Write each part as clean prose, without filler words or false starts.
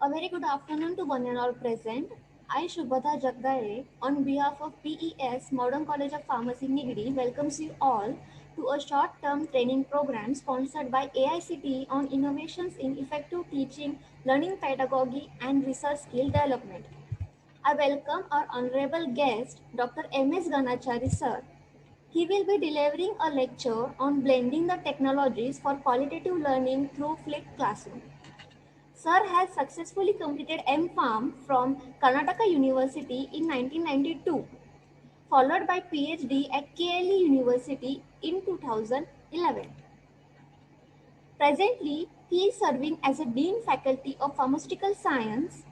A very good afternoon to one and all present. I, Shubhata Jagdare, on behalf of PES Modern College of Pharmacy Nigri, welcomes you all to a short-term training program sponsored by AICTE on innovations in effective teaching, learning pedagogy, and research skill development. I welcome our honorable guest, Dr. M.S. Ganachari, sir. He will be delivering a lecture on blending the technologies for qualitative learning through flipped classroom. Sir has successfully completed M.Pharm from Karnataka University in 1992, followed by PhD at KLE University in 2011. Presently, he is serving as a Dean Faculty of Pharmaceutical Science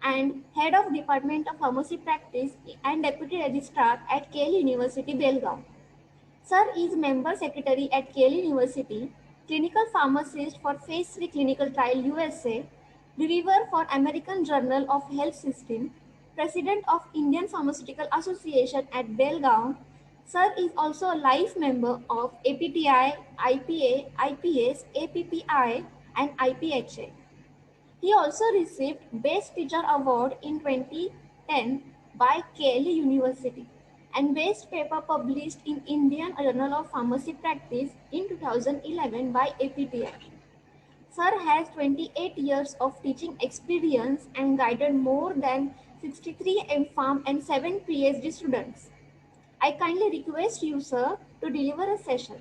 and Head of Department of Pharmacy Practice and Deputy Registrar at KLE University, Belgaum. Sir is Member Secretary at KLE University, Clinical Pharmacist for Phase 3 Clinical Trial USA, Reviewer for American Journal of Health System, President of Indian Pharmaceutical Association at Belgaum. Sir is also a life member of APTI, IPA, IPS, APPI, and IPHA. He also received Best Teacher Award in 2010 by KLE University and Best Paper published in Indian Journal of Pharmacy Practice in 2011 by APTI. Sir has 28 years of teaching experience and guided more than 63 M.Pharm and 7 PhD students. I kindly request you, sir, to deliver a session.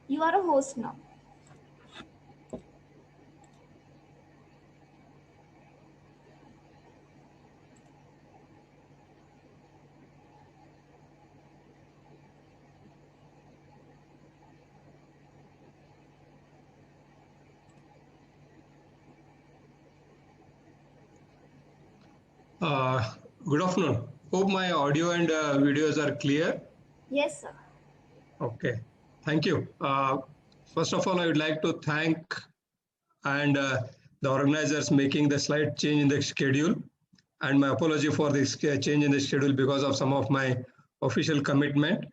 You are a host now. Uh, Good afternoon. Hope my audio and videos are clear. Yes, sir. Okay, thank you. First of all, I would like to thank and the organizers making the slight change in the schedule, and my apology for this change in the schedule because of some of my official commitment.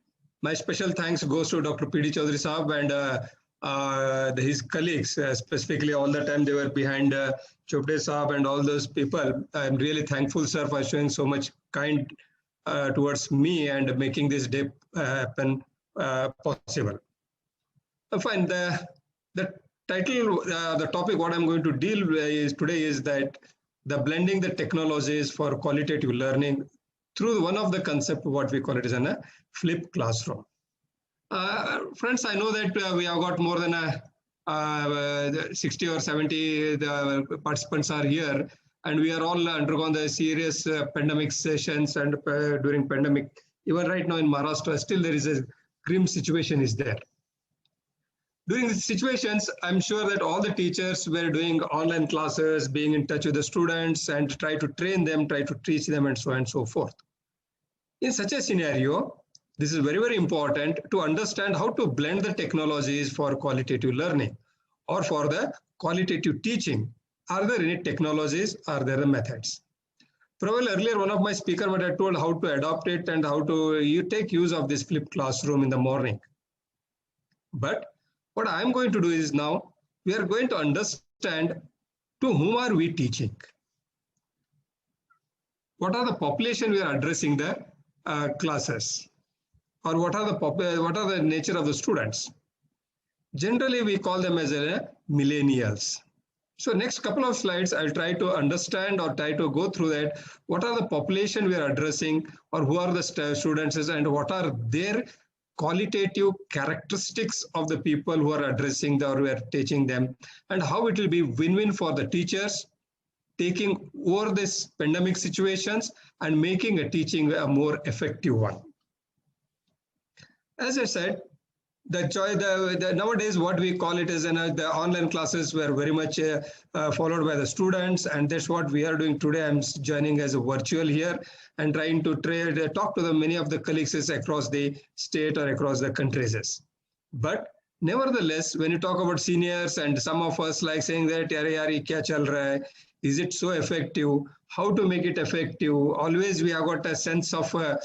My special thanks goes to Dr. P.D. Chaudhary Saab and his colleagues, specifically all the time they were behind Chopde Saab and all those people. I'm really thankful, sir, for showing so much kind towards me and making this day happen possible. Fine. The title, the topic, what I'm going to deal with is today is that the blending the technologies for qualitative learning through one of the concept, what we call it is a flipped classroom. Friends, I know that we have got more than 60 or 70 the participants are here, and we are all undergone the serious pandemic sessions and during pandemic. Even right now in Maharashtra, still there is a grim situation is there. During these situations, I'm sure that all the teachers were doing online classes, being in touch with the students and try to train them, try to teach them and so on and so forth. In such a scenario, this is very, very important to understand how to blend the technologies for qualitative learning or for the qualitative teaching. Are there any technologies? Are there methods? Probably earlier, one of my speakers would have told how to adopt it and how to you take use of this flipped classroom in the morning. But what I'm going to do is now, we are going to understand to whom are we teaching? What are the population we are addressing the classes? Or what are the nature of the students? Generally, we call them as millennials. So next couple of slides, I'll try to understand or try to go through that. What are the population we are addressing or who are the students and what are their qualitative characteristics of the people who are addressing or we are teaching them, and how it will be win-win for the teachers taking over this pandemic situations and making a teaching a more effective one. As I said, nowadays what we call it is the online classes were very much followed by the students, and that's what we are doing today. I'm joining as a virtual here and trying to talk to many of the colleagues across the state or across the countries. But nevertheless, when you talk about seniors and some of us like saying that kya chal raha hai? Is it so effective? How to make it effective? Always we have got a sense of a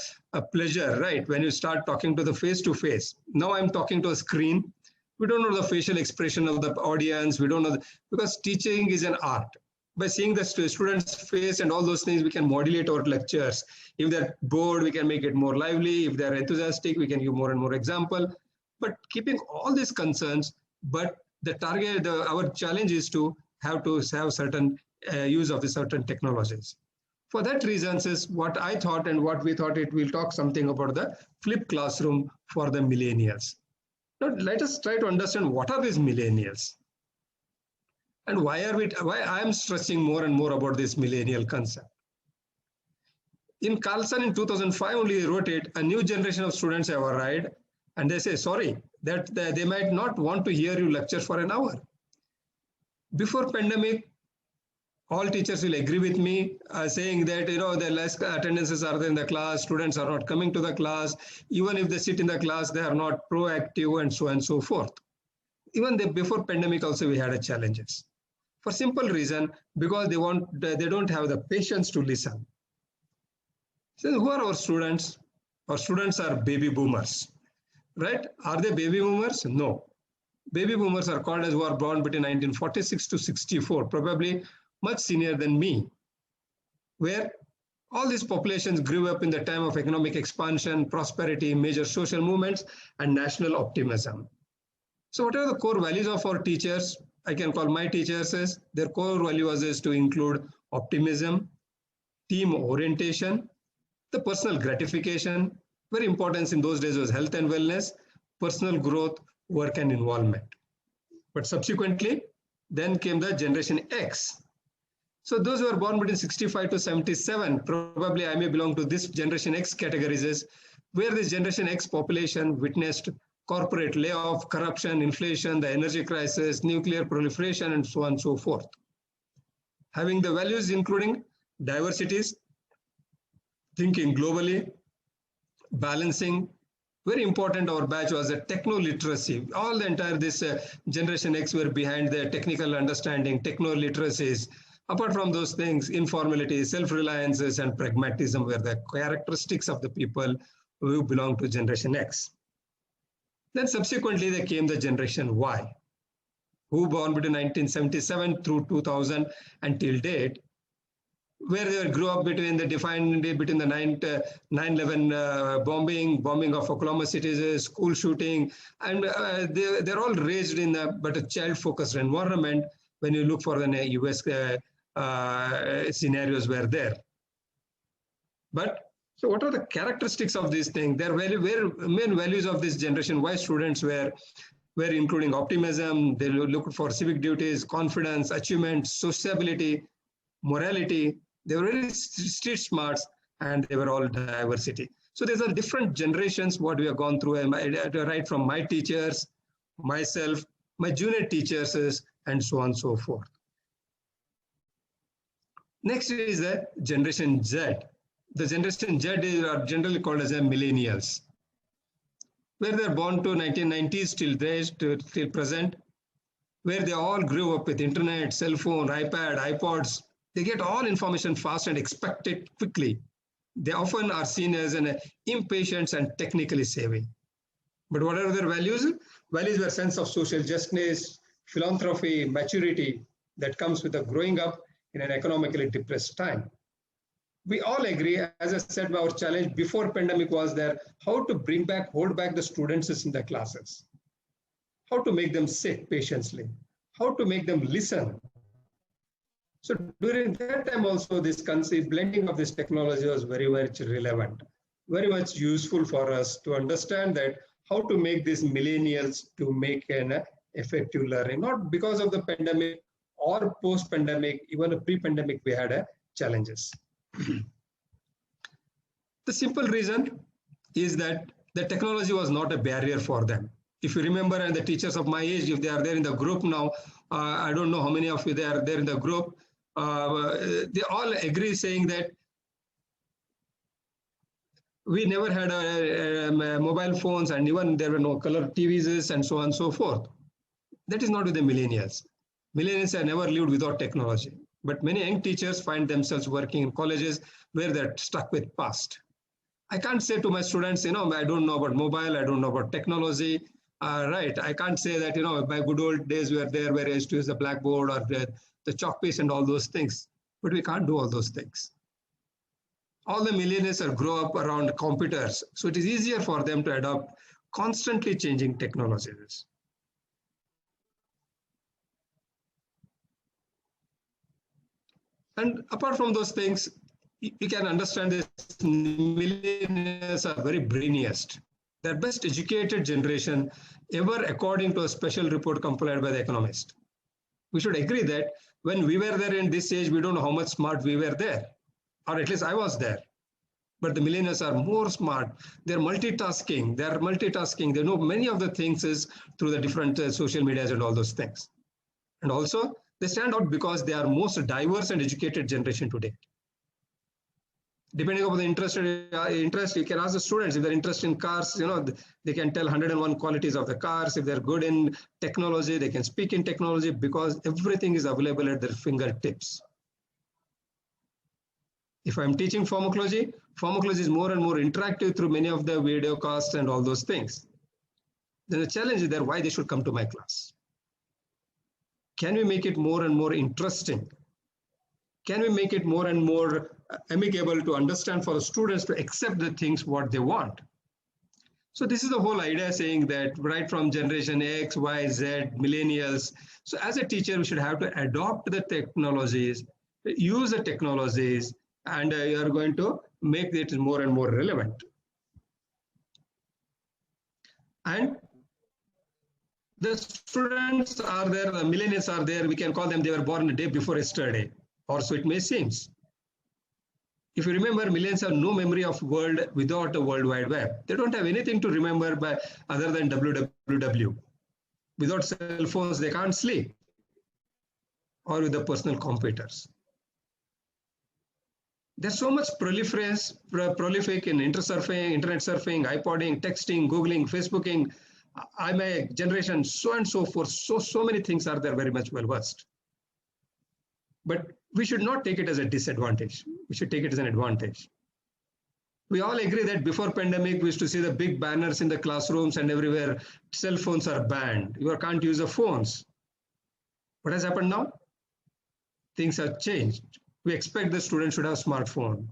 pleasure, right? When you start talking to the face-to-face. Now I'm talking to a screen. We don't know the facial expression of the audience. We don't know, because teaching is an art. By seeing the students' face and all those things, we can modulate our lectures. If they're bored, we can make it more lively. If they're enthusiastic, we can give more and more example. But keeping all these concerns, but the target, our challenge is to have certain use of the certain technologies. For that reasons is what I thought and what we thought it will talk something about the flipped classroom for the millennials. Now let us try to understand what are these millennials and why I am stressing more and more about this millennial concept. In Carlson in 2005 only wrote it, a new generation of students have arrived and they say, sorry, that they might not want to hear you lecture for an hour. Before pandemic, all teachers will agree with me saying that, the less attendances are there in the class, students are not coming to the class, even if they sit in the class, they are not proactive and so on and so forth. Even before pandemic also we had challenges. For simple reason, because they don't have the patience to listen. So who are our students? Our students are baby boomers, right? Are they baby boomers? No. Baby boomers are called as who are born between 1946 to 64, probably much senior than me, where all these populations grew up in the time of economic expansion, prosperity, major social movements, and national optimism. So what are the core values of our teachers? I can call my teachers as their core values is to include optimism, team orientation, the personal gratification. Very important in those days was health and wellness, personal growth, work and involvement. But subsequently, then came the Generation X. So those who are born between 65 to 77, probably I may belong to this Generation X categories, where this Generation X population witnessed corporate layoff, corruption, inflation, the energy crisis, nuclear proliferation, and so on and so forth. Having the values including diversities, thinking globally, balancing. Very important, our batch was a techno-literacy. All the entire this Generation X were behind the technical understanding, techno-literacies. Apart from those things, informality, self-reliances, and pragmatism were the characteristics of the people who belong to Generation X. Then subsequently, there came the Generation Y, who born between 1977 through 2000 until date, where they grew up between the 9/11 bombing of Oklahoma City, school shooting, and they're all raised in but a child-focused environment. When you look for the US scenarios were there. But so what are the characteristics of these things? Their main values of this Generation Y students were including optimism, they looked for civic duties, confidence, achievement, sociability, morality. They were very street smarts and they were all diversity. So these are different generations what we have gone through, right from my teachers, myself, my junior teachers, and so on and so forth. Next is the Generation Z. The Generation Z are generally called as millennials, where they're born to 1990s till present, where they all grew up with internet, cell phone, iPad, iPods. They get all information fast and expect it quickly. They often are seen as an impatient and technically savvy. But what are their values? Values were sense of social justice, philanthropy, maturity that comes with a growing up in an economically depressed time. We all agree, as I said, our challenge before pandemic was there, how to hold back the students in the classes, how to make them sit patiently, how to make them listen. So during that time also, this blending of this technology was very much relevant, very much useful for us to understand that how to make these millennials to make an effective learning, not because of the pandemic or post-pandemic, even a pre-pandemic, we had challenges. The simple reason is that the technology was not a barrier for them. If you remember, and the teachers of my age, if they are there in the group now, I don't know how many of you they are there in the group, they all agree saying that we never had mobile phones and even there were no color TVs and so on and so forth. That is not with the millennials. Millennials have never lived without technology. But many young teachers find themselves working in colleges where they're stuck with past. I can't say to my students, I don't know about mobile, I don't know about technology. Right. I can't say that, my good old days were there where I used to use the blackboard or the chalk piece and all those things. But we can't do all those things. All the millennials are grow up around computers. So it is easier for them to adopt constantly changing technologies. And apart from those things, you can understand this millennials are very brainiest. They're best educated generation ever according to a special report compiled by the Economist. We should agree that when we were there in this age, we don't know how much smart we were there, or at least I was there. But the millennials are more smart. They're multitasking. They know many of the things is through the different social medias and all those things. And also, they stand out because they are most diverse and educated generation today. Depending upon the interest, you can ask the students if they're interested in cars, they can tell 101 qualities of the cars. If they're good in technology, they can speak in technology because everything is available at their fingertips. If I'm teaching pharmacology is more and more interactive through many of the video casts and all those things. Then the challenge is there why they should come to my class. Can we make it more and more interesting? Can we make it more and more amicable to understand for the students to accept the things what they want? So this is the whole idea, saying that right from generation X, Y, Z, millennials. So as a teacher, we should have to adopt the technologies, use the technologies, and you are going to make it more and more relevant. And the students are there, the millennials are there, we can call them, they were born a day before yesterday, or so it may seem. If you remember, millennials have no memory of world without a World Wide Web. They don't have anything to remember by other than www. Without cell phones, they can't sleep, or with the personal computers. There's so much prolific in internet surfing, iPodding, texting, Googling, Facebooking. I'm a generation so and so forth. So many things are there very much well versed. But we should not take it as a disadvantage. We should take it as an advantage. We all agree that before pandemic, we used to see the big banners in the classrooms and everywhere, cell phones are banned. You can't use the phones. What has happened now? Things have changed. We expect the students should have a smartphone.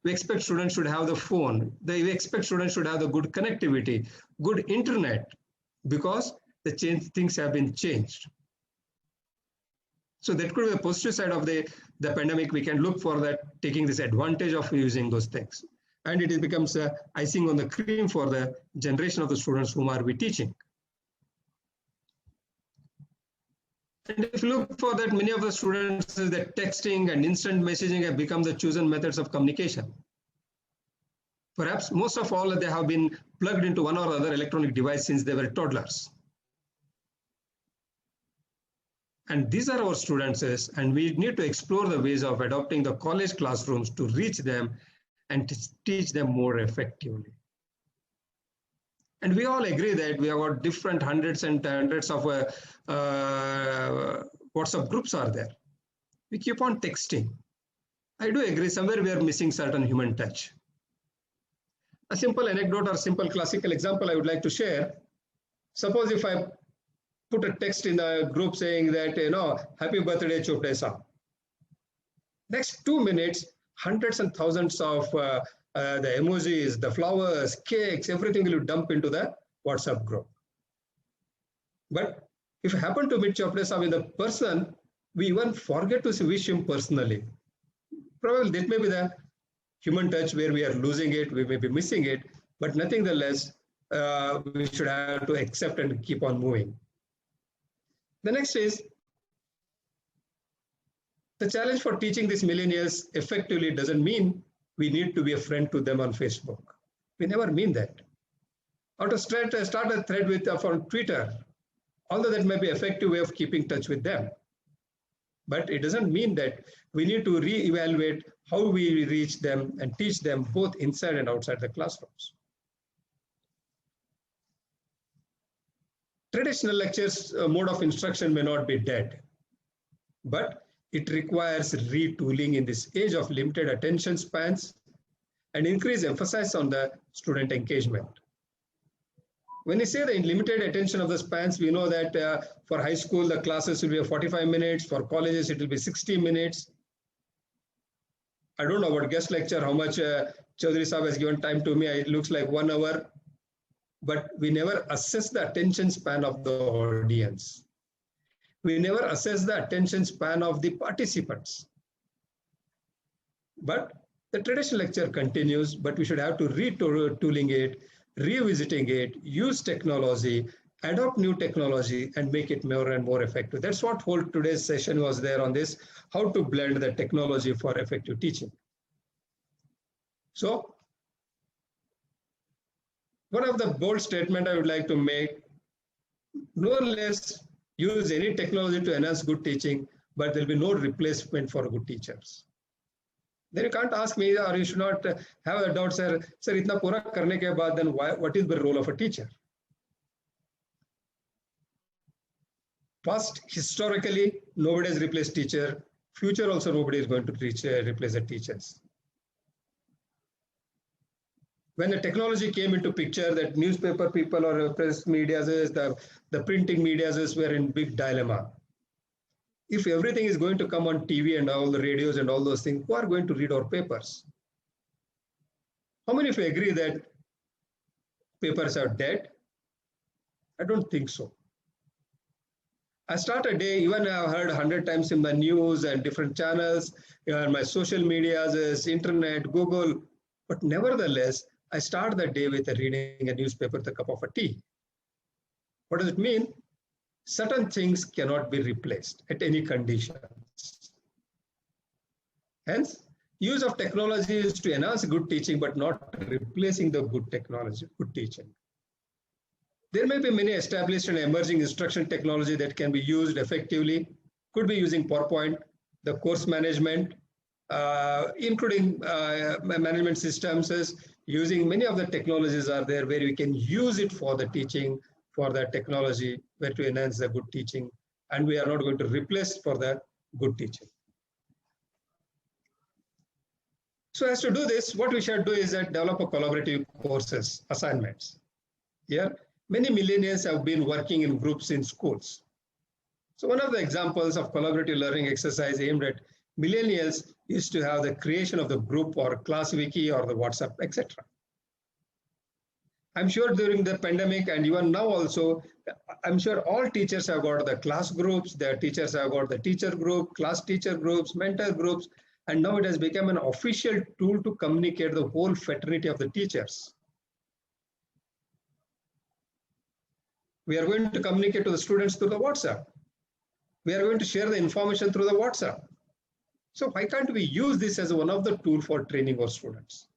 We expect students should have the phone. We expect students should have the good connectivity, good internet, because the things have been changed. So that could be the positive side of the pandemic. We can look for that, taking this advantage of using those things. And it becomes icing on the cream for the generation of the students whom are we teaching. And if you look for that, many of the students, that texting and instant messaging have become the chosen methods of communication. Perhaps most of all, they have been plugged into one or other electronic device since they were toddlers. And these are our students, and we need to explore the ways of adopting the college classrooms to reach them and to teach them more effectively. And we all agree that we have got different hundreds and hundreds of WhatsApp groups are there. We keep on texting. I do agree somewhere we are missing certain human touch. A simple anecdote or simple classical example I would like to share. Suppose if I put a text in the group saying that, happy birthday, Chopde Saab. Next 2 minutes, hundreds and thousands of the emojis, the flowers, cakes, everything will dump into the WhatsApp group. But if you happen to meet Chopde Saab in the person, we even forget to wish him personally. Probably that may be the human touch where we are losing it, we may be missing it, but nonetheless, we should have to accept and keep on moving. The next is the challenge for teaching these millennials effectively doesn't mean we need to be a friend to them on Facebook. We never mean that. Or to start a thread with on Twitter, although that may be an effective way of keeping touch with them. But it doesn't mean that we need to reevaluate how we reach them and teach them both inside and outside the classrooms. Traditional lectures mode of instruction may not be dead, but it requires retooling in this age of limited attention spans and increased emphasis on the student engagement. when you say the limited attention of the spans, we know that for high school, the classes will be 45 minutes. For colleges, it will be 60 minutes. I don't know about guest lecture, how much Chaudhary Saab has given time to me. It looks like 1 hour, but we never assess the attention span of the audience. We never assess the attention span of the participants. But the traditional lecture continues, but we should have to retooling it, revisiting it, use technology, adopt new technology, and make it more and more effective. That's what whole today's session was there on this, how to blend the technology for effective teaching. So, one of the bold statement I would like to make, no less use any technology to enhance good teaching, but there will be no replacement for good teachers. Then you can't ask me, or you should not have a doubt, sir, itna pura karne ke baad, then what is the role of a teacher? Past, historically, nobody has replaced teacher. Future also, nobody is going to replace the teachers. When the technology came into picture, that newspaper people or press media, the printing media were in big dilemma. If everything is going to come on TV and all the radios and all those things, who are going to read our papers? How many of you agree that papers are dead? I don't think so. I start a day, even I've heard 100 times in my news and different channels, my social medias, internet, Google, but nevertheless, I start the day with reading a newspaper with a cup of tea. What does it mean? Certain things cannot be replaced at any conditions. Hence, use of technology is to enhance good teaching, but not replacing the good technology, good teaching. There may be many established and emerging instruction technology that can be used effectively. Could be using PowerPoint, the course management, including management systems, using many of the technologies are there where we can use it for the teaching, for the technology, where to enhance the good teaching, and we are not going to replace for the good teaching. So as to do this, what we should do is that develop a collaborative courses, assignments. Here, many millennials have been working in groups in schools. So one of the examples of collaborative learning exercise aimed at millennials is to have the creation of the group or class wiki or the WhatsApp, etc. I'm sure during the pandemic and even now also, I'm sure all teachers have got the class groups, their teachers have got the teacher group, class teacher groups, mentor groups, and now it has become an official tool to communicate the whole fraternity of the teachers. We are going to communicate to the students through the WhatsApp. We are going to share the information through the WhatsApp. So why can't we use this as one of the tools for training our students?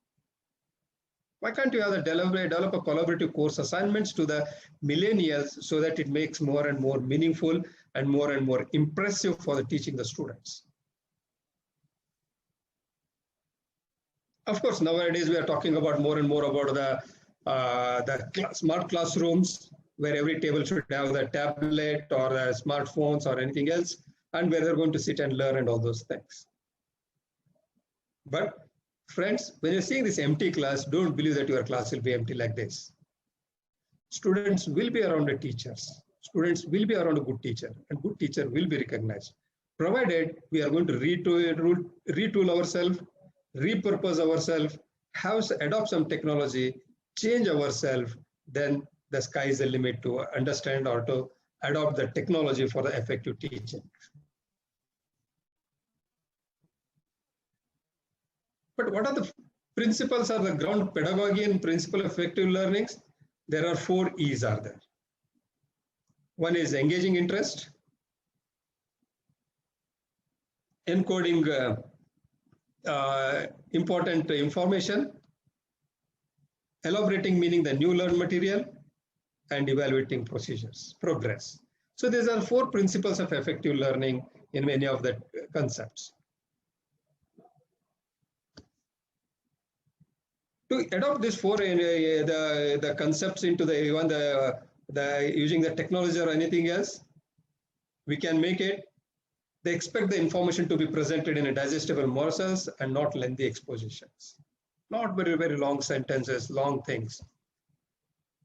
Why can't you have develop a collaborative course assignments to the millennials so that it makes more and more meaningful and more impressive for the teaching the students? Of course, nowadays we are talking about more and more about the smart classrooms, where every table should have the tablet or the smartphones or anything else, and where they're going to sit and learn and all those things. But friends, when you're seeing this empty class, don't believe that your class will be empty like this. Students will be around the teachers. Students will be around a good teacher, and good teacher will be recognized. Provided we are going to retool ourselves, repurpose ourselves, adopt some technology, change ourselves, then the sky is the limit to understand or to adopt the technology for the effective teaching. But what are the principles or the ground pedagogy and principle of effective learnings? There are 4 E's are there. One is engaging interest, encoding important information, elaborating meaning the new learned material, and evaluating progress. So these are 4 principles of effective learning in many of the concepts. To adopt these 4 the concepts into even using the technology or anything else, we can make it. They expect the information to be presented in a digestible morsels and not lengthy expositions, not very long sentences, long things.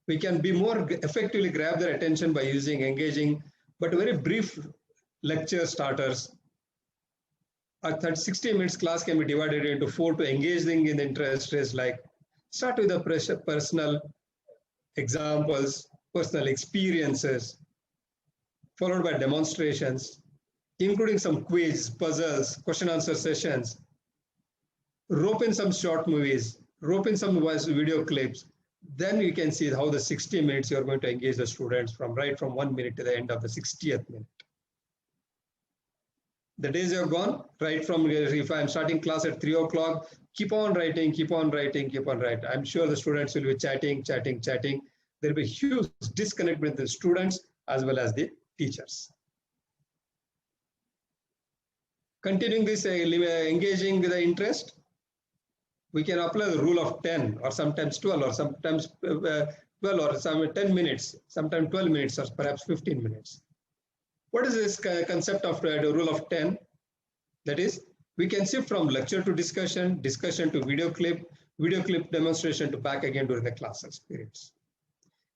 We can be more effectively grab their attention by using engaging, but very brief lecture starters. A 60 minutes class can be divided into 4 to engaging in the interest is like start with the personal examples, personal experiences, followed by demonstrations, including some quiz, puzzles, question answer sessions, rope in some short movies, rope in some video clips. Then you can see how the 60 minutes you're going to engage the students from right from 1 minute to the end of the 60th minute. The days are gone, right from if I'm starting class at 3 o'clock, keep on writing, keep on writing, keep on writing. I'm sure the students will be chatting. There'll be a huge disconnect with the students as well as the teachers. Continuing this engaging with the interest, we can apply the rule of 10 or sometimes 12 or sometimes 12 or some 10 minutes, sometimes 12 minutes or perhaps 15 minutes. What is this concept of the rule of 10? That is, we can shift from lecture to discussion, discussion to video clip demonstration to back again during the class experience.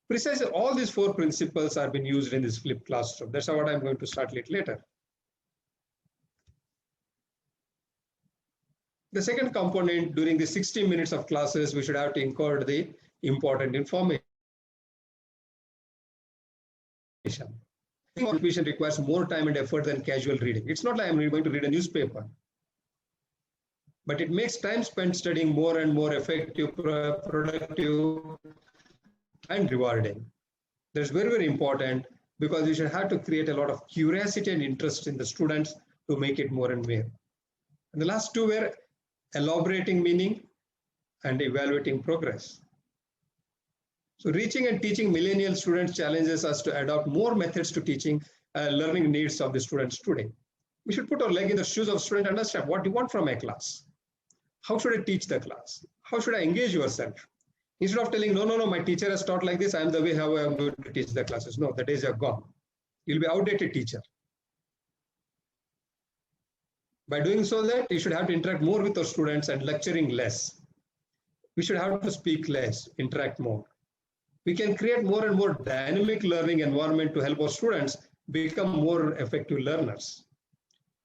Precisely all these 4 principles are being used in this flipped classroom. That's what I'm going to start a little later. The second component during the 60 minutes of classes, we should have to include the important information. Information requires more time and effort than casual reading. It's not like I'm going to read a newspaper, but it makes time spent studying more and more effective, productive, and rewarding. That's very, very important because you should have to create a lot of curiosity and interest in the students to make it more and more. And the last 2 were elaborating meaning and evaluating progress. So reaching and teaching millennial students challenges us to adopt more methods to teaching learning needs of the students today. We should put our leg in the shoes of students and understand what you want from a class. How should I teach the class? How should I engage yourself? Instead of telling, no, my teacher has taught like this, I'm the way how I'm going to teach the classes. No, the days are gone. You'll be outdated teacher. By doing so that you should have to interact more with our students and lecturing less. We should have to speak less, interact more. We can create more and more dynamic learning environment to help our students become more effective learners.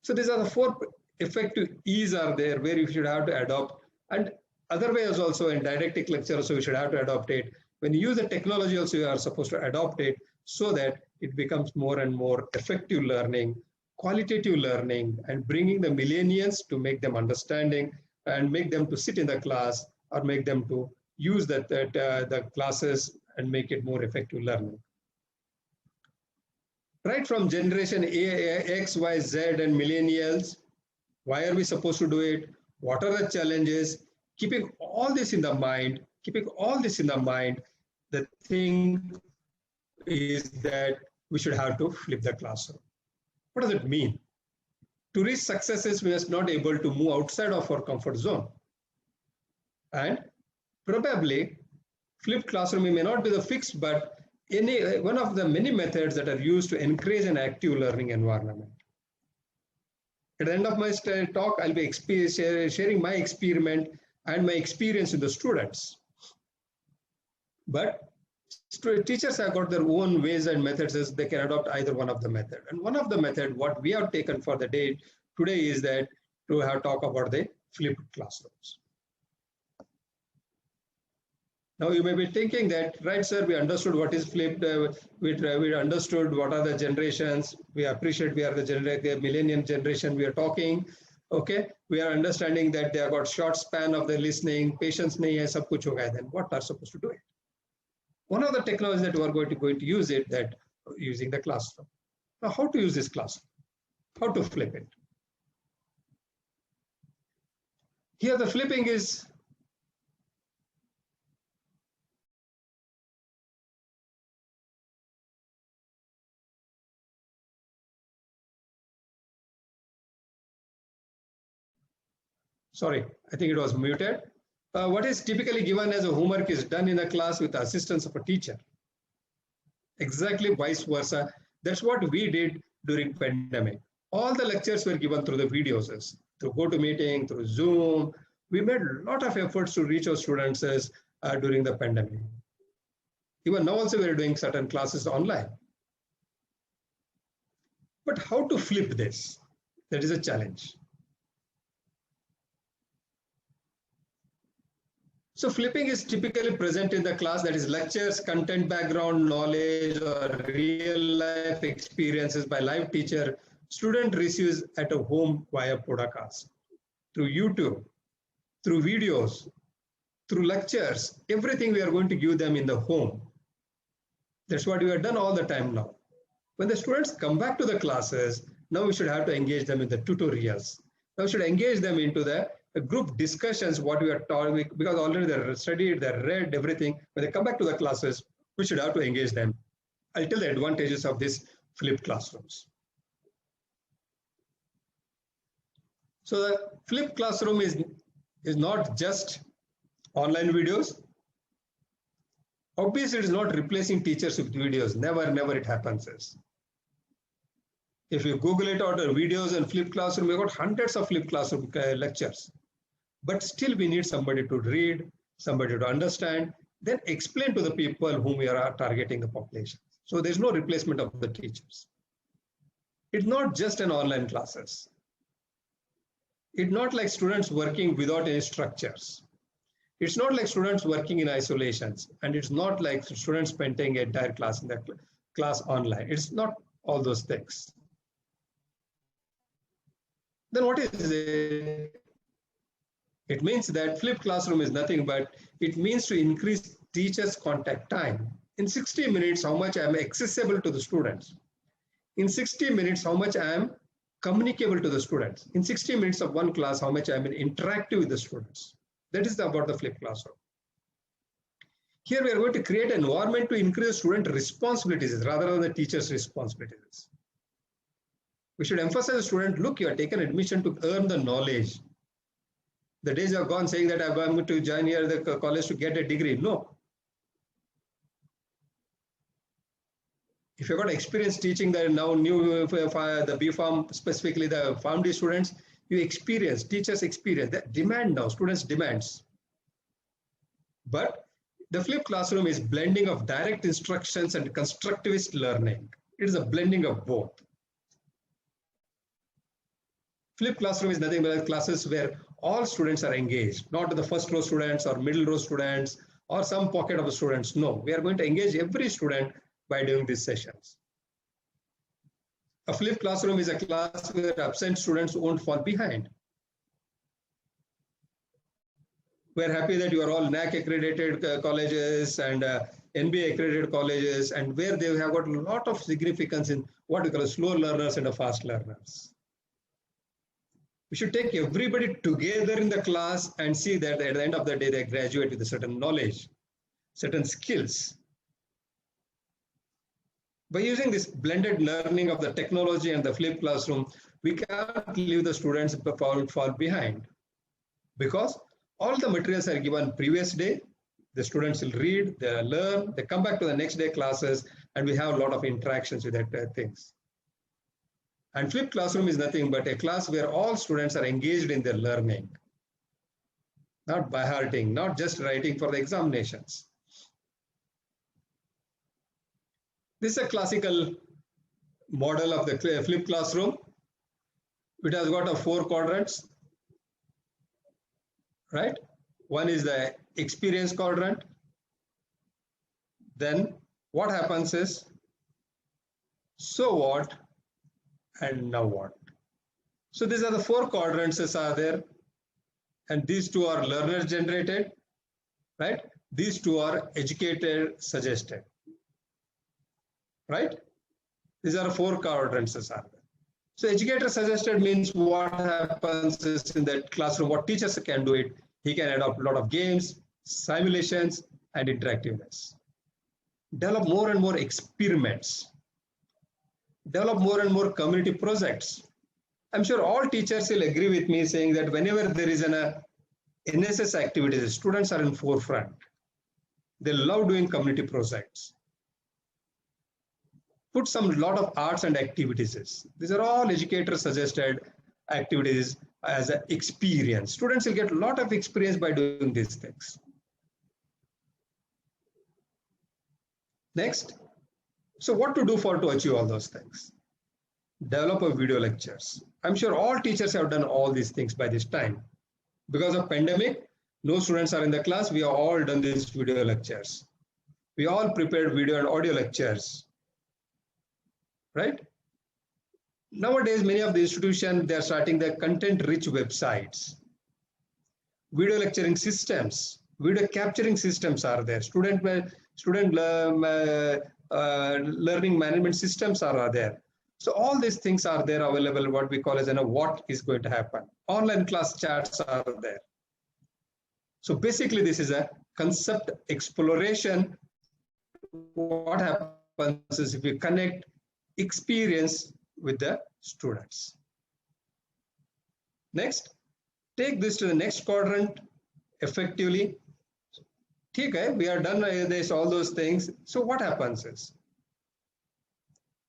So these are the 4 effective E's are there where you should have to adopt, and other ways also in didactic lecture also we should have to adopt it. When you use the technology also you are supposed to adopt it so that it becomes more and more effective learning, qualitative learning, and bringing the millennials to make them understanding and make them to sit in the class or make them to use the classes and make it more effective learning. Right from generation X, Y, Z and millennials, why are we supposed to do it? What are the challenges? Keeping all this in the mind, the thing is that we should have to flip the classroom. What does it mean? To reach successes, we must not able to move outside of our comfort zone. And probably flipped classroom may not be the fixed, but one of the many methods that are used to encourage an active learning environment. At the end of my talk, I'll be sharing my experiment and my experience with the students. But teachers have got their own ways and methods as they can adopt either one of the method. And one of the method, what we have taken for the day today is that to have talk about the flipped classrooms. Now you may be thinking that, right, sir, we understood what is flipped. We understood what are the generations. We appreciate we are the millennium generation we are talking. Okay, we are understanding that they have got short span of the listening, patience nahi hai, sab kuch ho gaya. Then what are supposed to do it? One of the technologies that we are going to use it, that using the classroom. Now, how to use this classroom? How to flip it? Here the flipping is sorry, I think it was muted. What is typically given as a homework is done in the class with the assistance of a teacher. Exactly vice versa. That's what we did during pandemic. All the lectures were given through the videos, through GoToMeeting, through Zoom. We made a lot of efforts to reach our students during the pandemic. Even now also we are doing certain classes online. But how to flip this? That is a challenge. So flipping is typically present in the class, that is lectures, content, background, knowledge, or real life experiences by live teacher. Student receives at a home via podcast, through YouTube, through videos, through lectures, everything we are going to give them in the home. That's what we have done all the time now. When the students come back to the classes, now we should have to engage them in the tutorials. Now we should engage them into the group discussions, what we are taught, because already they're studied, they're read, everything. When they come back to the classes, we should have to engage them. I'll tell the advantages of these flipped classrooms. So the flipped classroom is not just online videos. Obviously, it is not replacing teachers with videos. Never it happens. If you Google it out, videos and flipped classroom, we've got hundreds of flipped classroom lectures. But still we need somebody to read, somebody to understand, then explain to the people whom we are targeting the population. So there's no replacement of the teachers. It's not just an online classes. It's not like students working without any structures. It's not like students working in isolations, and it's not like students spending a entire class in the class online. It's not all those things. Then what is it? It means that flipped classroom is nothing but it means to increase teachers' contact time. In 60 minutes, how much I am accessible to the students. In 60 minutes, how much I am communicable to the students. In 60 minutes of one class, how much I am interactive with the students. That is about the flipped classroom. Here we are going to create an environment to increase student responsibilities rather than the teacher's responsibilities. We should emphasize the student, look, you are taken admission to earn the knowledge. The days are gone saying that I'm going to join here the college to get a degree. No. If you've got experience teaching the now new the B.Pharm, specifically the PharmD students, you experience, teachers experience, that demand now, students demands. But the flipped classroom is blending of direct instructions and constructivist learning. It is a blending of both. Flipped classroom is nothing but classes where all students are engaged, not the first row students or middle row students or some pocket of the students. No, we are going to engage every student by doing these sessions. A flipped classroom is a class where absent students won't fall behind. We're happy that you are all NAAC accredited colleges and NBA accredited colleges, and where they have got a lot of significance in what we call slow learners and fast learners. We should take everybody together in the class and see that at the end of the day, they graduate with a certain knowledge, certain skills. By using this blended learning of the technology and the flipped classroom, we can't leave the students fall behind, because all the materials are given previous day. The students will read, they learn, they come back to the next day classes, and we have a lot of interactions with that things. And flipped classroom is nothing but a class where all students are engaged in their learning, not by hearting, not just writing for the examinations. This is a classical model of the flipped classroom. It has got 4 quadrants, right? One is the experience quadrant. Then what happens is, so what and now what? So these are the 4 quadrants are there, and these 2 are learner generated, right? These 2 are educated suggested, right? These are 4 quadrants are there. So educator suggested means what happens is in that classroom, what teachers can do it, he can adopt a lot of games, simulations, and interactiveness. Develop more and more experiments. Develop more and more community projects. I'm sure all teachers will agree with me saying that whenever there is an NSS activities, students are in forefront. They love doing community projects. Put some lot of arts and activities. These are all educator suggested activities as an experience. Students will get a lot of experience by doing these things. Next, so what to do to achieve all those things? Develop a video lectures. I'm sure all teachers have done all these things by this time. Because of pandemic, no students are in the class. We have all done these video lectures. We all prepared video and audio lectures, right? Nowadays, many of the institutions, they are starting their content-rich websites. Video lecturing systems, video capturing systems are there. Student learning management systems are there. So all these things are there available, what we call as what is going to happen. Online class chats are there. So basically this is a concept exploration. What happens is if we connect experience with the students. Next, take this to the next quadrant effectively. Okay, we are done this, all those things. So what happens is,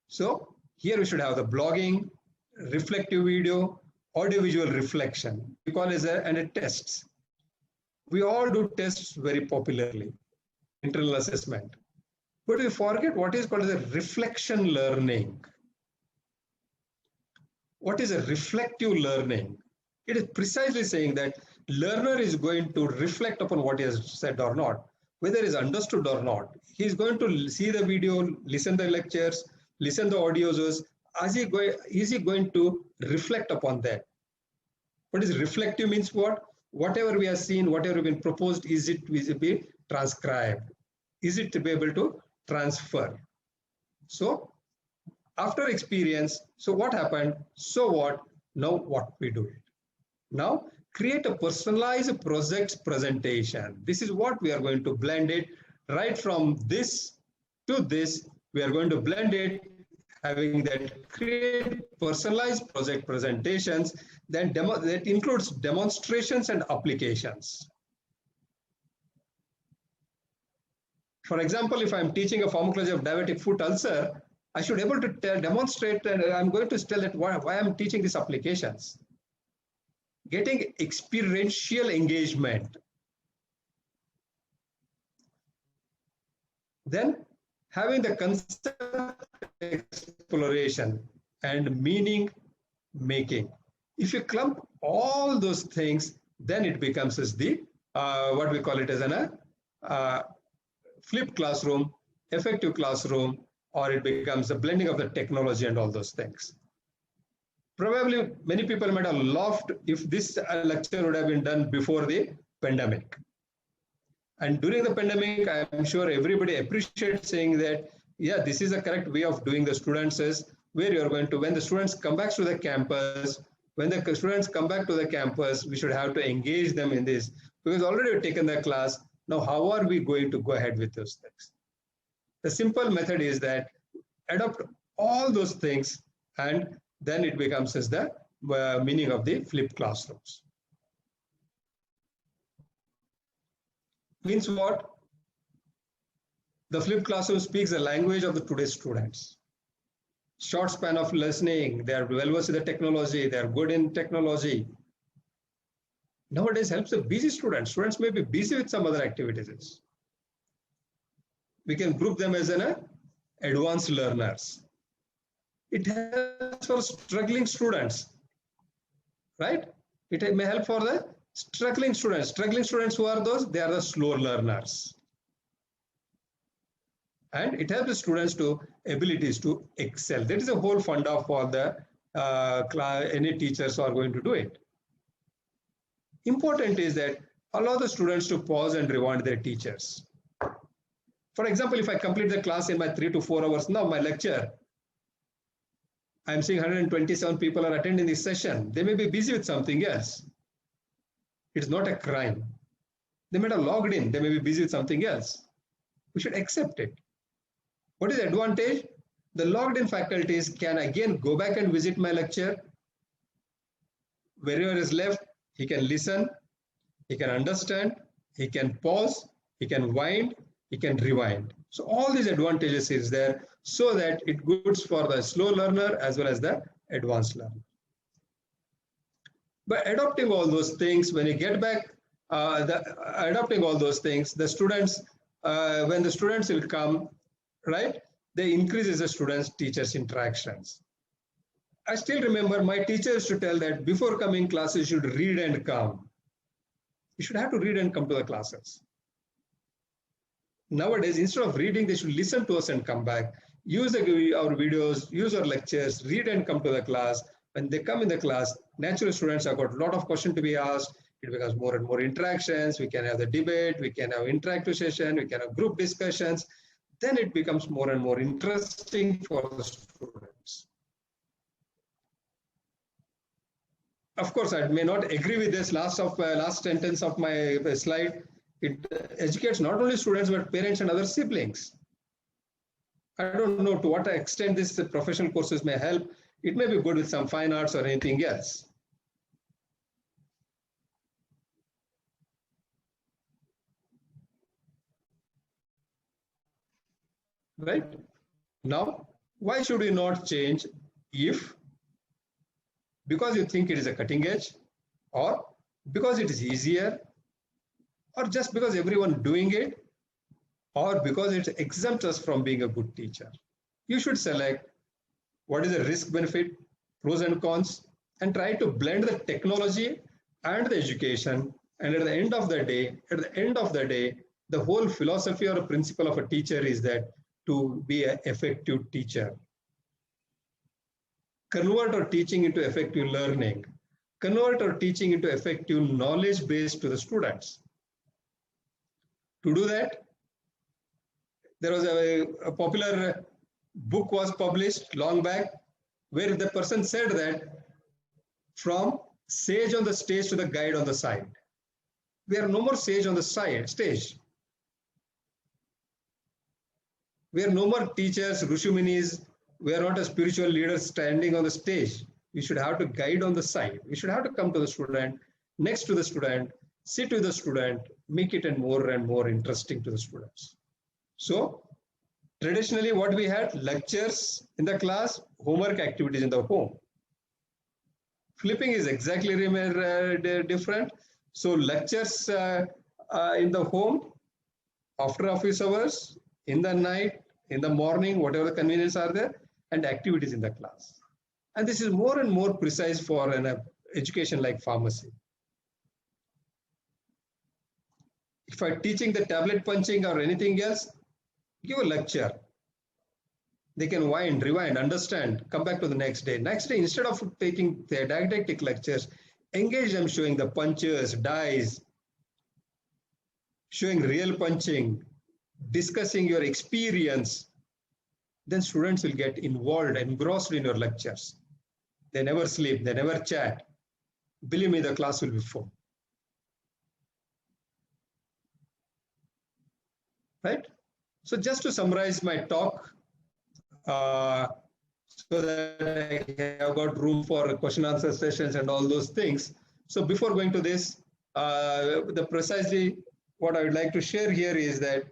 so here we should have the blogging, reflective video, audiovisual reflection. We call it and tests. We all do tests very popularly, internal assessment. But we forget what is called as a reflection learning. What is a reflective learning? It is precisely saying that learner is going to reflect upon what he has said or not, whether it is understood or not. He is going to see the video, listen to the lectures, listen to the audios. Is he going to reflect upon that? What is reflective means what? Whatever we have seen, whatever has been proposed, is it to be transcribed? Is it to be able to transfer? So after experience, so what happened? So what? Now what we do it? Now create a personalized project presentation. This is what we are going to blend it right from this to this. We are going to blend it, having that create personalized project presentations, then that includes demonstrations and applications. For example, if I'm teaching a pharmacology of diabetic foot ulcer, I should be able to demonstrate, and I'm going to tell that why I'm teaching these applications. Getting experiential engagement. Then having the concept exploration and meaning making. If you clump all those things, then it becomes as the what we call it as a flipped classroom, effective classroom, or it becomes a blending of the technology and all those things. Probably many people might have laughed if this lecture would have been done before the pandemic. And during the pandemic, I'm sure everybody appreciates saying that, yeah, this is the correct way of doing the students is where you're going to, when the students come back to the campus, when the students come back to the campus, we should have to engage them in this because already we've taken the class. Now, how are we going to go ahead with those things? The simple method is that adopt all those things and then it becomes as the meaning of the flipped classrooms. Means what? The flipped classroom speaks the language of the today's students. Short span of listening, they are well versed in the technology, they are good in technology. Nowadays helps the busy students. Students may be busy with some other activities. We can group them as advanced learners. It helps for struggling students, right? It may help for the struggling students. Struggling students, who are those? They are the slow learners. And it helps the students to abilities to excel. That is the whole funda for the any teachers who are going to do it. Important is that allow the students to pause and rewind their teachers. For example, if I complete the class in my 3 to 4 hours, now my lecture, I'm seeing 127 people are attending this session. They may be busy with something else. It's not a crime. They might have logged in. They may be busy with something else. We should accept it. What is the advantage? The logged in faculties can again go back and visit my lecture. Wherever is left, he can listen, he can understand, he can pause, he can wind, he can rewind. So all these advantages is there so that it goods for the slow learner as well as the advanced learner. By adopting all those things, when you get back, adopting all those things, the students, when the students will come, right? They increases the students teachers interactions. I still remember my teacher used to tell that before coming classes you should read and come. You should have to read and come to the classes. Nowadays, instead of reading, they should listen to us and come back. Use our videos, use our lectures, read and come to the class. When they come in the class, natural students have got a lot of questions to be asked. It becomes more and more interactions. We can have the debate, we can have interactive session, we can have group discussions. Then it becomes more and more interesting for the students. Of course, I may not agree with this last sentence of my slide. It educates not only students but parents and other siblings. I don't know to what extent this professional courses may help. It may be good with some fine arts or anything else. Right? Now, why should we not change if because you think it is a cutting edge, or because it is easier, or just because everyone doing it, or because it exempts us from being a good teacher? You should select what is the risk benefit, pros and cons, and try to blend the technology and the education. And at the end of the day, the whole philosophy or principle of a teacher is that to be an effective teacher. Convert our teaching into effective learning. Convert our teaching into effective knowledge base to the students. To do that, there was a popular book was published long back where the person said that from sage on the stage to the guide on the side. We are no more sage on the stage. We are no more teachers, Rishimunis. We are not a spiritual leader standing on the stage. We should have to guide on the side. We should have to come to the student, next to the student, sit with the student, make it more and more interesting to the students. So traditionally what we had, lectures in the class, homework activities in the home. Flipping is exactly different. So lectures in the home, after office hours, in the night, in the morning, whatever the convenience are there, and activities in the class. And this is more and more precise for an education like pharmacy. If I'm teaching the tablet punching or anything else, give a lecture. They can wind, rewind, understand, come back to the next day. Next day, instead of taking the didactic lectures, engage them showing the punches, dies, showing real punching, discussing your experience. Then students will get involved, engrossed in your lectures. They never sleep, they never chat. Believe me, the class will be full. Right? So just to summarize my talk, so that I have got room for question answer sessions and all those things. So before going to this, the precisely what I would like to share here is that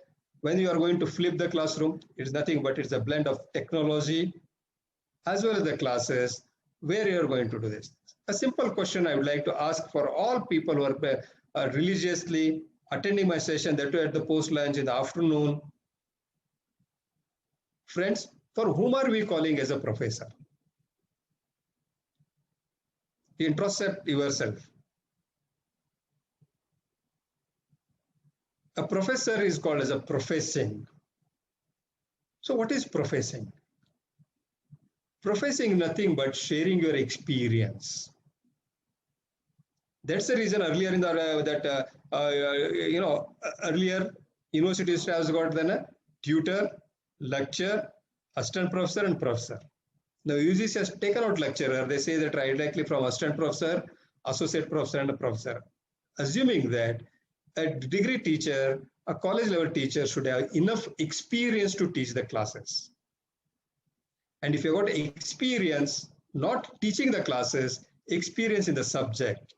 when you are going to flip the classroom, it's nothing but it's a blend of technology as well as the classes where you are going to do this. A simple question I would like to ask for all people who are religiously attending my session, that too at the post lunch in the afternoon. Friends, for whom are we calling as a professor? Introspect yourself. A professor is called as a professing. So what is professing? Professing nothing but sharing your experience. That's the reason earlier in the earlier universities has got then a tutor, lecturer, assistant professor, and professor. Now UGC has taken out lecturer. They say that directly from assistant professor, associate professor, and a professor, assuming that a degree teacher, a college level teacher should have enough experience to teach the classes. And if you got experience, not teaching the classes, experience in the subject,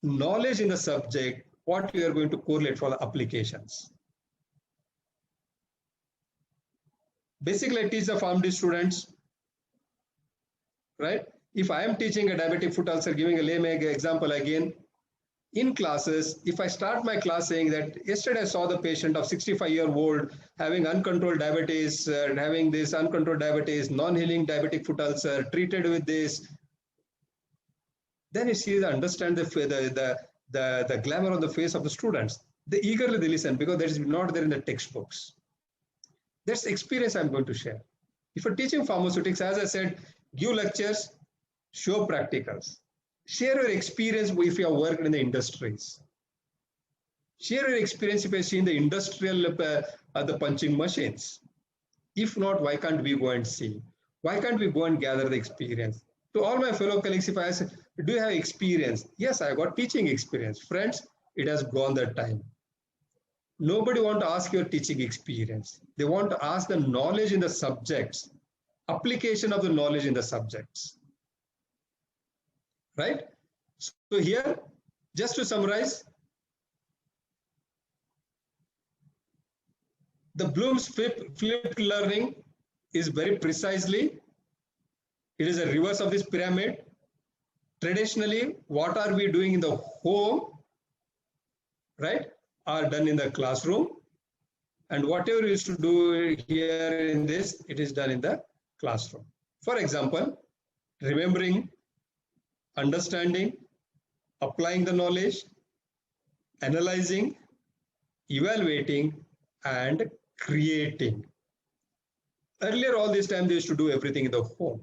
knowledge in the subject, what you are going to correlate for the applications. Basically, I teach the PharmD students, right? If I am teaching a diabetic foot ulcer, giving a lame example again, in classes, if I start my class saying that yesterday I saw the patient of 65-year-old having uncontrolled diabetes, having this uncontrolled diabetes, non-healing diabetic foot ulcer, treated with this, then you see, understand the glamour on the face of the students. They eagerly they listen because that is not there in the textbooks. That's experience I'm going to share. If you're teaching pharmaceutics, as I said, give lectures, show practicals. Share your experience if you have worked in the industries. Share your experience if you see in the industrial, the punching machines. If not, why can't we go and see? Why can't we go and gather the experience? To all my fellow colleagues, if I ask, do you have experience? Yes, I got teaching experience. Friends, it has gone that time. Nobody want to ask your teaching experience. They want to ask the knowledge in the subjects, application of the knowledge in the subjects. Right? So here, just to summarize, the Bloom's flipped learning is very precisely, it is a reverse of this pyramid. Traditionally, what are we doing in the home, right, are done in the classroom. And whatever you used to do here in this, it is done in the classroom. For example, remembering, understanding, applying the knowledge, analyzing, evaluating, and creating. Earlier, all this time, they used to do everything in the home.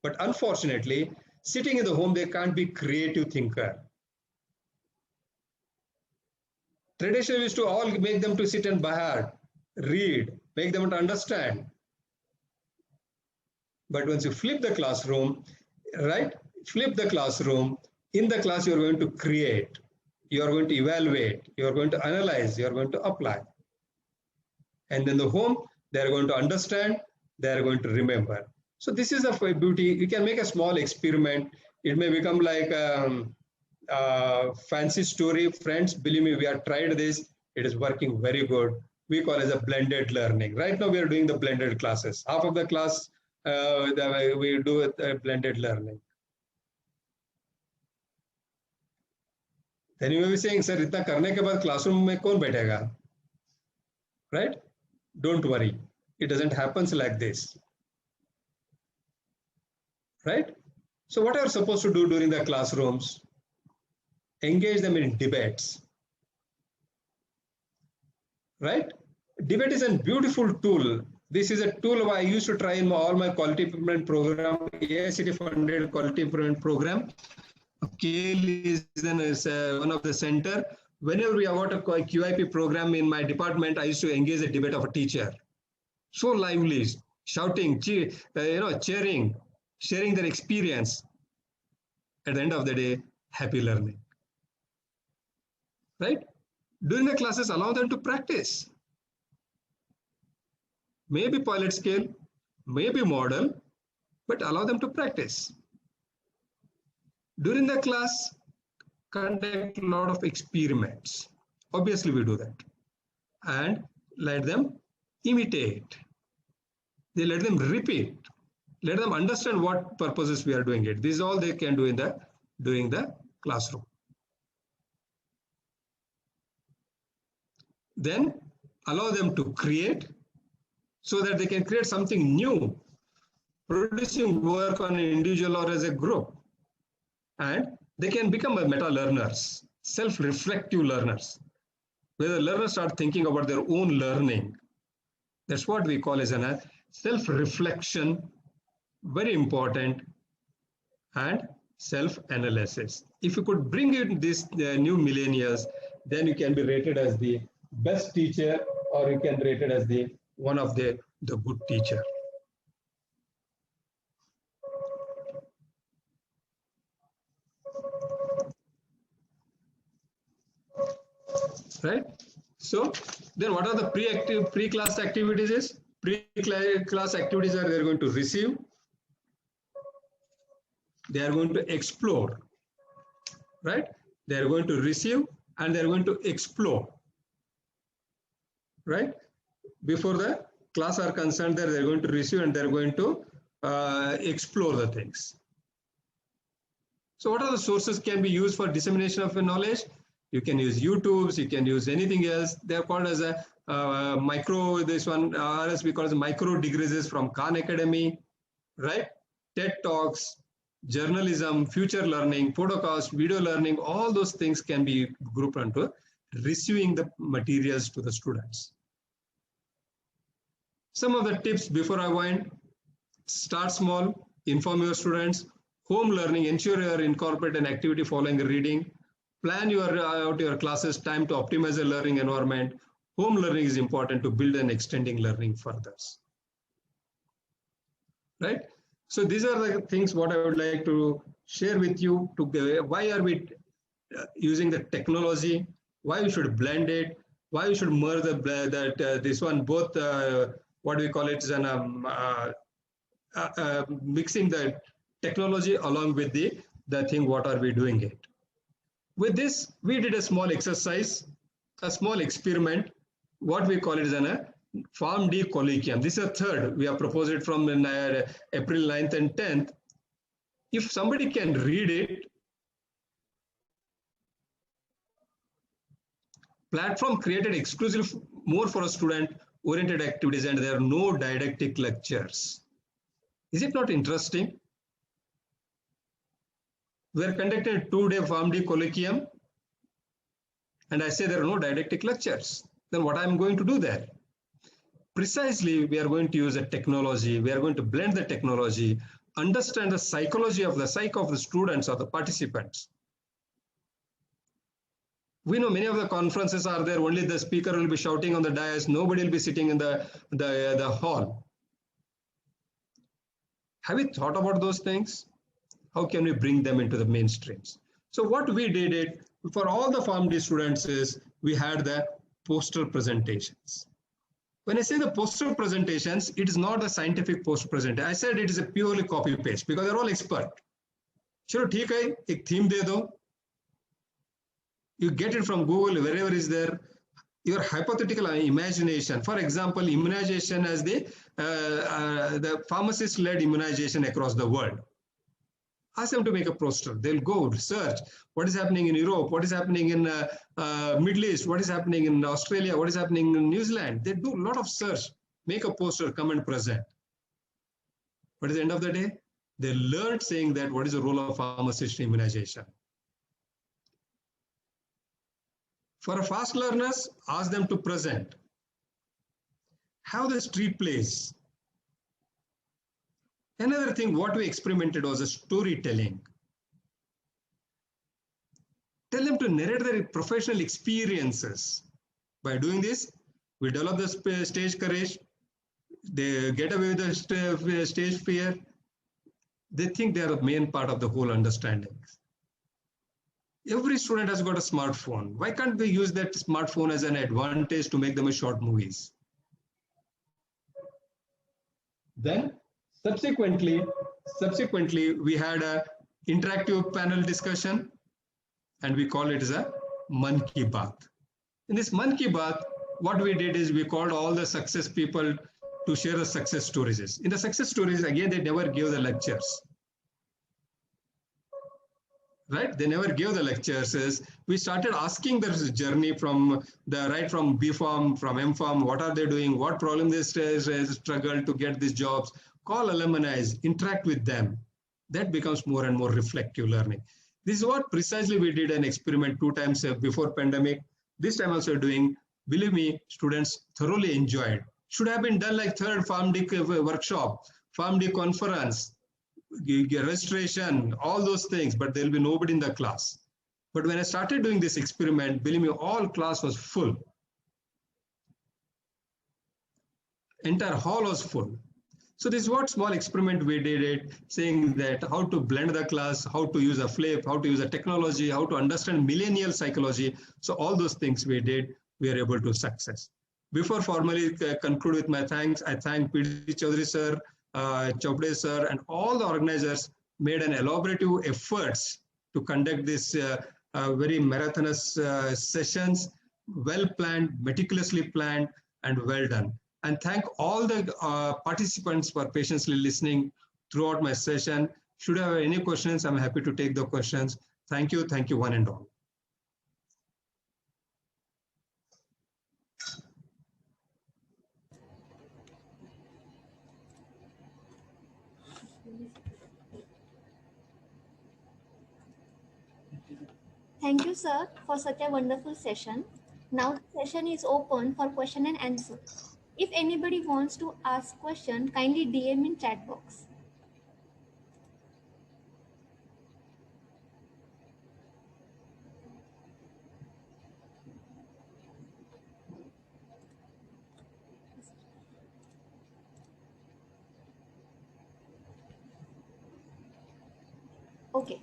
But unfortunately, sitting in the home, they can't be creative thinker. Traditionally, we used to all make them to sit and by heart, read, make them to understand. But once you flip the classroom, right? Flip the classroom. In the class, you're going to create, you're going to evaluate, you're going to analyze, you're going to apply. And in the home, they're going to understand, they're going to remember. So this is a beauty. You can make a small experiment. It may become like a fancy story. Friends, believe me, we have tried this. It is working very good. We call it a blended learning. Right now, we are doing the blended classes. Half of the class, we do blended learning. Then you may be saying, sir, इतना करने के बाद classroom में कौन बैठेगा? Right? Don't worry. It doesn't happen like this. Right? So what are you supposed to do during the classrooms? Engage them in debates. Right? Debate is a beautiful tool. This is a tool I used to try in all my quality improvement program, AICTE funded quality improvement program. KL is one of the center. Whenever we award a QIP program in my department, I used to engage a debate of a teacher. So lively, shouting, cheering, sharing their experience. At the end of the day, happy learning. Right? During the classes, allow them to practice. Maybe pilot scale, maybe model, but allow them to practice. During the class, conduct a lot of experiments. Obviously, we do that. And let them imitate. They let them repeat. Let them understand what purposes we are doing it. This is all they can do in during the classroom. Then allow them to create so that they can create something new, producing work on an individual or as a group. And they can become meta learners, self-reflective learners, where the learners start thinking about their own learning. That's what we call as a self-reflection, very important, and self-analysis. If you could bring in this new millennials, then you can be rated as the best teacher, or you can be rated as the one of the good teacher. Right? So then what are the pre-class activities is? Pre-class activities are they're going to receive, they are going to explore, right? They are going to receive and they're going to explore, right? Before the class are concerned, they're going to receive and they're going to explore the things. So what are the sources can be used for dissemination of knowledge? You can use YouTubes, you can use anything else. They are called as a micro, this one, as we call as micro degrees from Khan Academy, right? TED Talks, journalism, future learning, podcast, video learning, all those things can be grouped onto receiving the materials to the students. Some of the tips before I wind: start small, inform your students. Home learning, ensure you incorporate an activity following reading. Plan out your classes time to optimize the learning environment. Home learning is important to build and extending learning further. Right? So these are the things what I would like to share with you. Why are we using the technology? Why we should blend it? Why we should merge this one both? What we call it is an mixing the technology along with the thing. What are we doing it? With this, we did a small exercise, a small experiment. What we call it is an PharmD Colloquium. This is a third. We have proposed it from April 9th and 10th. If somebody can read it, platform created exclusive more for a student-oriented activities, and there are no didactic lectures. Is it not interesting? We are conducting a 2-day PharmD Colloquium, and I say there are no didactic lectures. Then what I'm going to do there? Precisely, we are going to use a technology. We are going to blend the technology, understand the psychology of the psyche of the students or the participants. We know many of the conferences are there, only the speaker will be shouting on the dais, nobody will be sitting in the hall. Have you thought about those things? How can we bring them into the mainstreams? So what we did it for all the PharmD students is we had the poster presentations. When I say the poster presentations, it is not a scientific poster presentation. I said it is a purely copy paste because they're all expert. Chalo, theek hai, ek theme de do. You get it from Google, wherever is there. Your hypothetical imagination, for example, immunization as the pharmacist-led immunization across the world. Ask them to make a poster. They'll go research what is happening in Europe, what is happening in Middle East, what is happening in Australia, what is happening in New Zealand. They do a lot of search, make a poster, come and present. But at the end of the day, they learned saying that what is the role of pharmacist immunization. For a fast learners, ask them to present. Have the street plays. Another thing, what we experimented was a storytelling. Tell them to narrate their professional experiences. By doing this, we develop the stage courage. They get away with the stage fear. They think they are the main part of the whole understanding. Every student has got a smartphone. Why can't they use that smartphone as an advantage to make them a short movies? Then subsequently, we had a interactive panel discussion, and we call it as a Man Ki Baat. In this Man Ki Baat, what we did is we called all the success people to share the success stories. In the success stories, again, they never gave the lectures. Right? They never gave the lectures. We started asking their journey from B Pharm, from M Pharm, what are they doing, what problem they struggle to get these jobs. Call alumni, interact with them. That becomes more and more reflective learning. This is what precisely we did an experiment 2 times before pandemic. This time also doing, believe me, students thoroughly enjoyed. Should have been done like third PharmD workshop, PharmD conference, registration, all those things, but there'll be nobody in the class. But when I started doing this experiment, believe me, all class was full. Entire hall was full. So this is what small experiment we did it, saying that how to blend the class, how to use a flip, how to use a technology, how to understand millennial psychology. So all those things we did, we are able to success. Before formally conclude with my thanks, I thank P.D. Chaudhary sir, Chopde sir, and all the organizers made an elaborative efforts to conduct this very marathonous sessions, well planned, meticulously planned, and well done. And thank all the participants for patiently listening throughout my session. Should you have any questions, I'm happy to take the questions. Thank you one and all. Thank you, sir, for such a wonderful session. Now the session is open for question and answer. If anybody wants to ask question, kindly DM in chat box. Okay.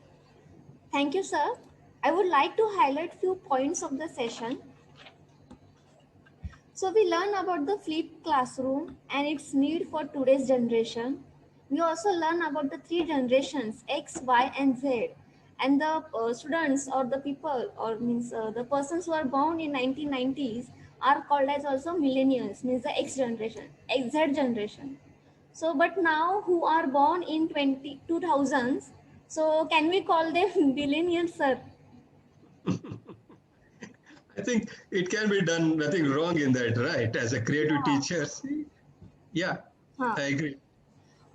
Thank you, sir. I would like to highlight few points of the session. So we learn about the flipped classroom and its need for today's generation. We also learn about the three generations, X, Y, and Z. And the students or the people or means the persons who are born in 1990s are called as also millennials, means the X generation, XZ generation. So, but now who are born in 2000s, so can we call them millennials, sir? I think it can be done, nothing wrong in that, right? As a creative Yeah. teacher, yeah, Huh. I agree.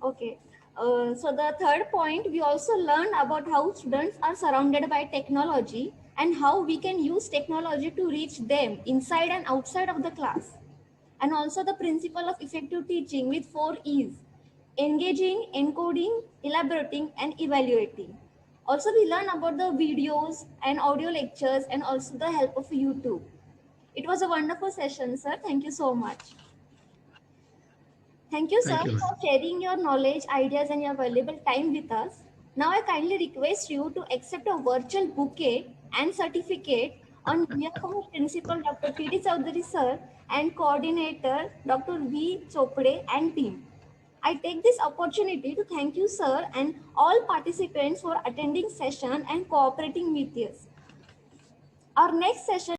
Okay. So the third point, we also learned about how students are surrounded by technology and how we can use technology to reach them inside and outside of the class. And also the principle of effective teaching with 4 E's: engaging, encoding, elaborating, and evaluating. Also, we learn about the videos and audio lectures and also the help of YouTube. It was a wonderful session, sir. Thank you so much. Thank you, sir, Thank you. for sharing your knowledge, ideas, and your valuable time with us. Now, I kindly request you to accept a virtual bouquet and certificate on behalf of our Principal Dr. T.D. Chaudhary, sir, and Coordinator Dr. V. Chopde and team. I take this opportunity to thank you, sir, and all participants for attending session and cooperating with us. Our next session